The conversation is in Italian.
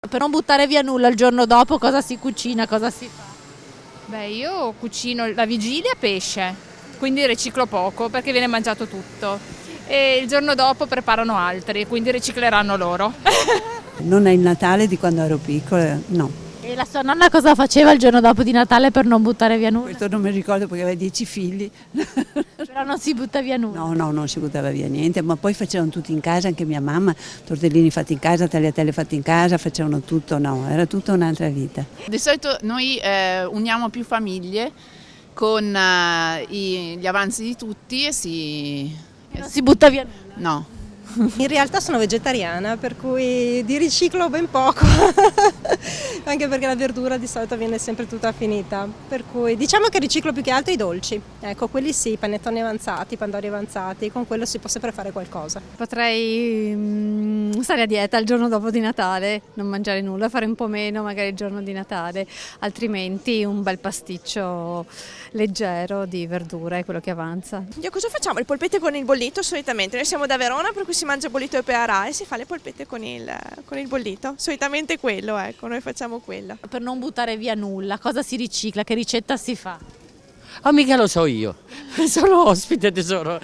Per non buttare via nulla il giorno dopo, cosa si cucina, cosa si fa? Beh, io cucino la vigilia pesce, quindi riciclo poco perché viene mangiato tutto. E il giorno dopo preparano altri, quindi ricicleranno loro. Non è il Natale di quando ero piccola, no. E la sua nonna cosa faceva il giorno dopo di Natale per non buttare via nulla? Questo non mi ricordo perché aveva 10 figli. Però non si butta via nulla. No, non si buttava via niente, ma poi facevano tutti in casa, anche mia mamma, tortellini fatti in casa, tagliatelle fatti in casa, facevano tutto, no, era tutta un'altra vita. Di solito noi uniamo più famiglie con gli avanzi di tutti E non si butta via nulla. No. In realtà sono vegetariana, per cui di riciclo ben poco, anche perché la verdura di solito viene sempre tutta finita, per cui diciamo che riciclo più che altro i dolci, ecco quelli sì, i panettoni avanzati, pandori avanzati, con quello si può sempre fare qualcosa. Potrei stare a dieta il giorno dopo di Natale, non mangiare nulla, fare un po' meno magari il giorno di Natale, altrimenti un bel pasticcio leggero di verdura è quello che avanza. Io cosa facciamo? Le polpette con il bollito solitamente, noi siamo da Verona per cui si mangia bollito e pearà e si fa le polpette con il bollito, solitamente quello, ecco, noi facciamo quello. Per non buttare via nulla, cosa si ricicla, che ricetta si fa? Ah, mica lo so io, sono ospite tesoro.